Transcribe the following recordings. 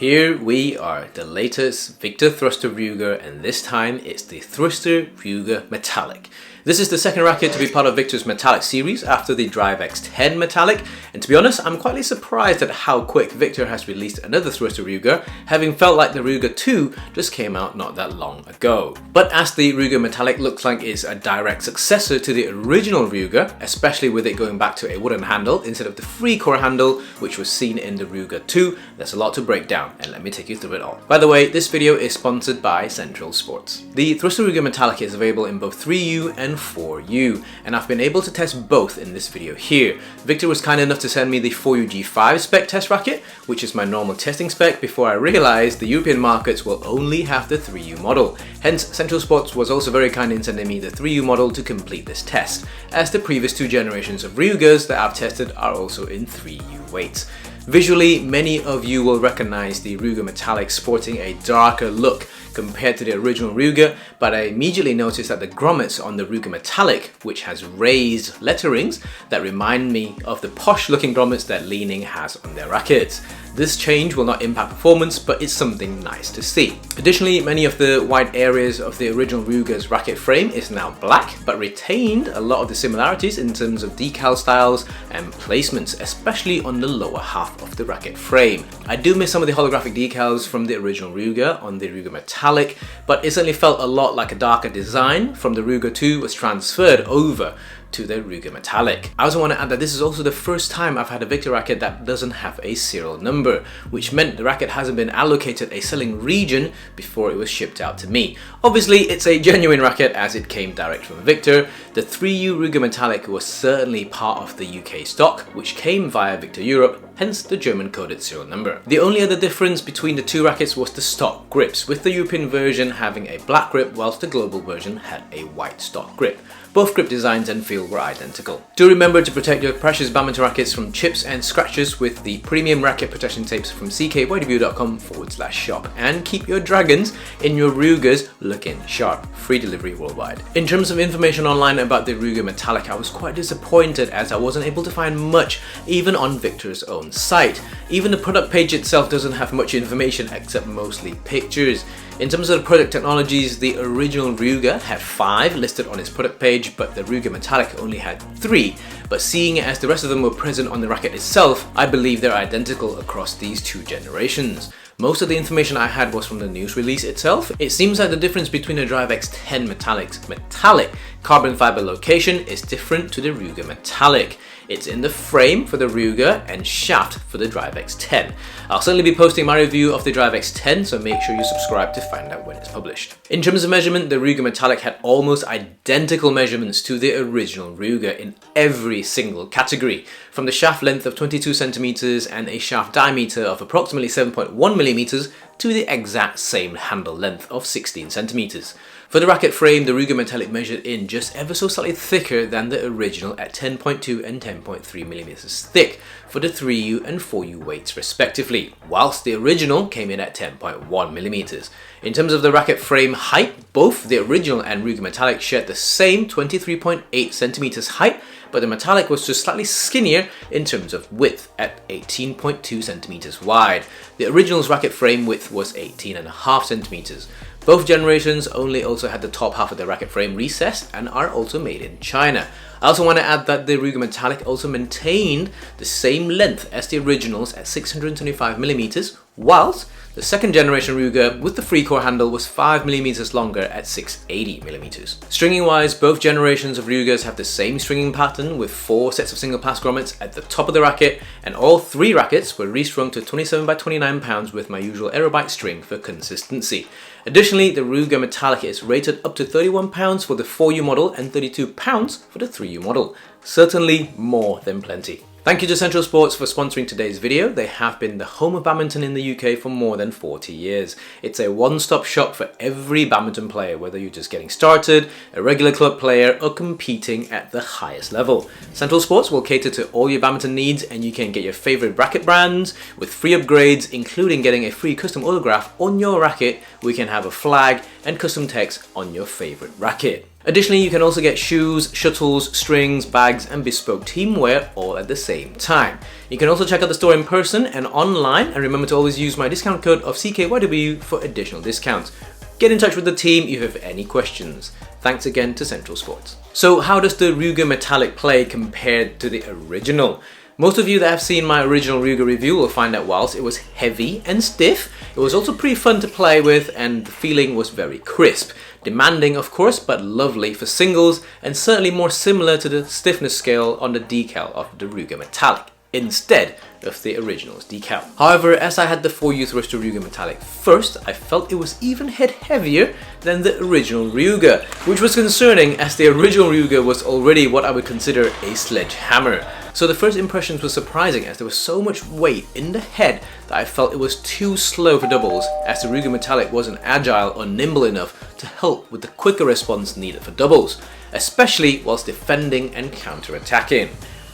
Here we are, the latest Victor Thruster Ryuga, and this time it's the Thruster Ryuga Metallic. This is the second racket to be part of Victor's Metallic series after the Drive X10 Metallic, and to be honest, I'm quietly surprised at how quick Victor has released another Thruster Ryuga, having felt like the Ryuga 2 just came out not that long ago. But as the Ryuga Metallic looks like it's a direct successor to the original Ryuga, especially with it going back to a wooden handle instead of the free core handle which was seen in the Ryuga 2, there's a lot to break down, and let me take you through it all. By the way, this video is sponsored by Central Sports. The Thruster Ryuga Metallic is available in both 3U and 4U, and I've been able to test both in this video here. Victor was kind enough to send me the 4U G5 spec test racket, which is my normal testing spec, before I realized the European markets will only have the 3U model. Hence, Central Sports was also very kind in sending me the 3U model to complete this test, as the previous two generations of Ryugas that I've tested are also in 3U weights. Visually, many of you will recognize the Ryuga Metallic sporting a darker look compared to the original Ryuga, but I immediately noticed that the grommets on the Ryuga Metallic, which has raised letterings that remind me of the posh looking grommets that Lee Ning has on their rackets. This change will not impact performance, but it's something nice to see. Additionally, many of the wide areas of the original Ryuga's racket frame is now black, but retained a lot of the similarities in terms of decal styles and placements, especially on the lower half of the racket frame. I do miss some of the holographic decals from the original Ryuga on the Ryuga Metallic, but it certainly felt a lot like a darker design from the Ryuga 2 was transferred over to the Ryuga Metallic. I also want to add that this is also the first time I've had a Victor racket that doesn't have a serial number, which meant the racket hasn't been allocated a selling region before it was shipped out to me. Obviously, it's a genuine racket as it came direct from Victor. The 3U Ryuga Metallic was certainly part of the UK stock, which came via Victor Europe, hence the German coded serial number. The only other difference between the two rackets was the stock grips, with the European version having a black grip whilst the global version had a white stock grip. Both grip designs and feel were identical. Do remember to protect your precious badminton rackets from chips and scratches with the premium racket protection tapes from ckydw.com/shop, and keep your dragons in your Ryugas looking sharp. Free delivery worldwide. In terms of information online about the Ryuga Metallic, I was quite disappointed as I wasn't able to find much even on Victor's own site. Even the product page itself doesn't have much information except mostly pictures. In terms of the product technologies, the original Ryuga had 5 listed on its product page, but the Ryuga Metallic only had 3. But seeing as the rest of them were present on the racket itself, I believe they're identical across these two generations. Most of the information I had was from the news release itself. It seems like the difference between the Drive X10 Metallic's metallic carbon fiber location is different to the Ryuga Metallic. It's in the frame for the Ryuga and shaft for the Drive X10. I'll certainly be posting my review of the Drive X10, so make sure you subscribe to find out when it's published. In terms of measurement, the Ryuga Metallic had almost identical measurements to the original Ryuga in every single category, from the shaft length of 22 centimeters and a shaft diameter of approximately 7.1 millimeters to the exact same handle length of 16 centimeters. For the racket frame, the Ryuga Metallic measured in just ever so slightly thicker than the original at 10.2 and 10.3 millimeters thick for the 3U and 4U weights respectively, whilst the original came in at 10.1 millimeters. In terms of the racket frame height, both the original and Ryuga Metallic shared the same 23.8 centimeters height, but the Metallic was just slightly skinnier in terms of width at 18.2 centimeters wide. The original's racket frame width was 18.5 centimeters. Both generations only also had the top half of the racket frame recessed and are also made in China. I also want to add that the Ryuga Metallic also maintained the same length as the originals at 625 millimeters, whilst the second generation Ryuga with the free core handle was 5 millimeters longer at 680 millimeters. Stringing wise, both generations of Ryugas have the same stringing pattern with 4 sets of single pass grommets at the top of the racket, and all 3 rackets were restrung to 27 by 29 pounds with my usual Aerobite string for consistency. Additionally, the Ryuga Metallic is rated up to 31 pounds for the 4U model and 32 pounds for the 3U model. Certainly more than plenty. Thank you to Central Sports for sponsoring today's video. They have been the home of badminton in the UK for more than 40 years. It's a one-stop shop for every badminton player, whether you're just getting started, a regular club player, or competing at the highest level. Central Sports will cater to all your badminton needs, and you can get your favorite racket brands with free upgrades, including getting a free custom autograph on your racket. We can have a flag and custom text on your favorite racket. Additionally, you can also get shoes, shuttles, strings, bags and bespoke teamwear all at the same time. You can also check out the store in person and online, and remember to always use my discount code of CKYW for additional discounts. Get in touch with the team if you have any questions. Thanks again to Central Sports. So how does the Ryuga Metallic play compared to the original? Most of you that have seen my original Ryuga review will find that whilst it was heavy and stiff, it was also pretty fun to play with and the feeling was very crisp. Demanding of course, but lovely for singles and certainly more similar to the stiffness scale on the decal of the Ryuga Metallic, instead of the original's decal. However, as I had the 4U Thruster Ryuga Metallic first, I felt it was even head heavier than the original Ryuga, which was concerning as the original Ryuga was already what I would consider a sledgehammer. So the first impressions were surprising as there was so much weight in the head that I felt it was too slow for doubles, as the Ryuga Metallic wasn't agile or nimble enough to help with the quicker response needed for doubles, especially whilst defending and counter-attacking.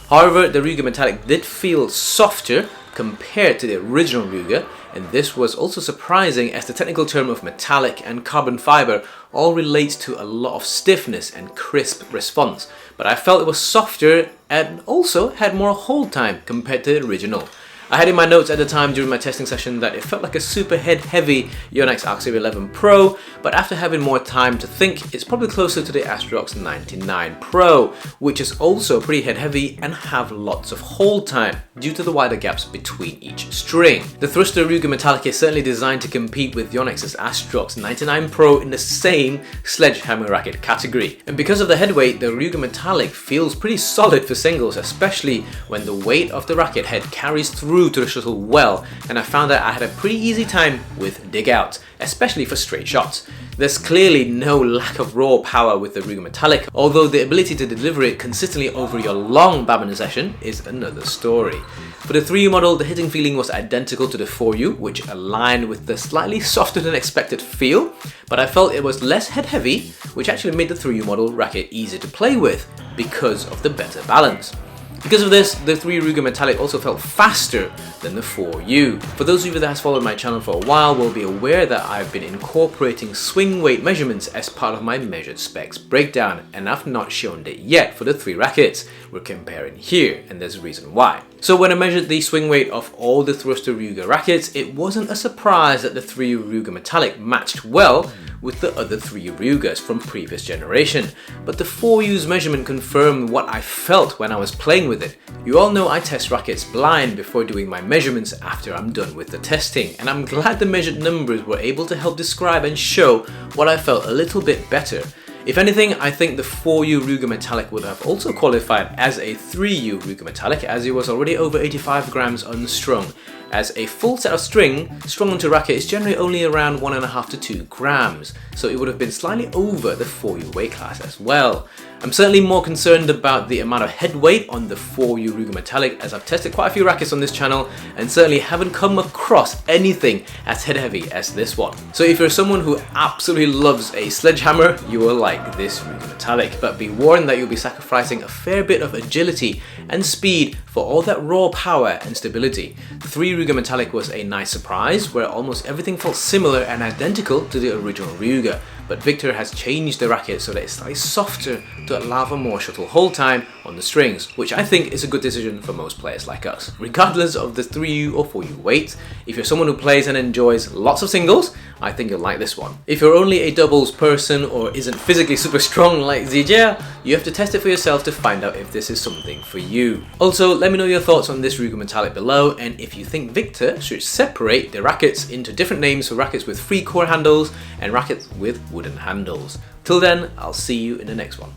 However, the Ryuga Metallic did feel softer compared to the original Ryuga, and this was also surprising as the technical term of metallic and carbon fiber all relates to a lot of stiffness and crisp response, but I felt it was softer and also had more hold time compared to the original. I had in my notes at the time during my testing session that it felt like a super head heavy Yonex Arc 11 Pro, but after having more time to think, it's probably closer to the Astrox 99 Pro, which is also pretty head heavy and have lots of hold time due to the wider gaps between each string. The Thruster Ryuga Metallic is certainly designed to compete with Yonex's Astrox 99 Pro in the same sledgehammer racket category. And because of the head weight, the Ryuga Metallic feels pretty solid for singles, especially when the weight of the racket head carries through to the shuttle well, and I found that I had a pretty easy time with dig out, especially for straight shots. There's clearly no lack of raw power with the Ryuga Metallic, although the ability to deliver it consistently over your long badminton session is another story. For the 3U model, the hitting feeling was identical to the 4U, which aligned with the slightly softer than expected feel, but I felt it was less head heavy, which actually made the 3U model racket easier to play with because of the better balance. Because of this, the 3U Ryuga Metallic also felt faster than the 4U. For those of you that has followed my channel for a while will be aware that I've been incorporating swing weight measurements as part of my measured specs breakdown, and I've not shown it yet for the 3 rackets we're comparing here, and there's a reason why. So when I measured the swing weight of all the Thruster Ryuga rackets, it wasn't a surprise that the 3U Ryuga Metallic matched well with the other 3U Ryugas from previous generation, but the 4U's measurement confirmed what I felt when I was playing with it. You all know I test rackets blind before doing my measurements after I'm done with the testing, and I'm glad the measured numbers were able to help describe and show what I felt a little bit better. If anything, I think the 4U Ryuga Metallic would have also qualified as a 3U Ryuga Metallic, as it was already over 85 grams unstrung, as a full set of string strung onto racket is generally only around 1.5 to 2 grams, so it would have been slightly over the 4U weight class as well. I'm certainly more concerned about the amount of head weight on the 4U Ryuga Metallic, as I've tested quite a few rackets on this channel and certainly haven't come across anything as head heavy as this one. So if you're someone who absolutely loves a sledgehammer, you will like this Ryuga Metallic, but be warned that you'll be sacrificing a fair bit of agility and speed for all that raw power and stability. The 3U Ryuga Metallic was a nice surprise, where almost everything felt similar and identical to the original Ryuga, but Victor has changed the racket so that it's slightly softer to allow for more shuttle hold time on the strings, which I think is a good decision for most players like us. Regardless of the 3U or 4U weight, if you're someone who plays and enjoys lots of singles, I think you'll like this one. If you're only a doubles person or isn't physically super strong like Lee Zii Jia, you have to test it for yourself to find out if this is something for you. Also, let me know your thoughts on this Ryuga Metallic below, and if you think Victor should separate the rackets into different names for rackets with free core handles and rackets with wooden handles. Till then, I'll see you in the next one.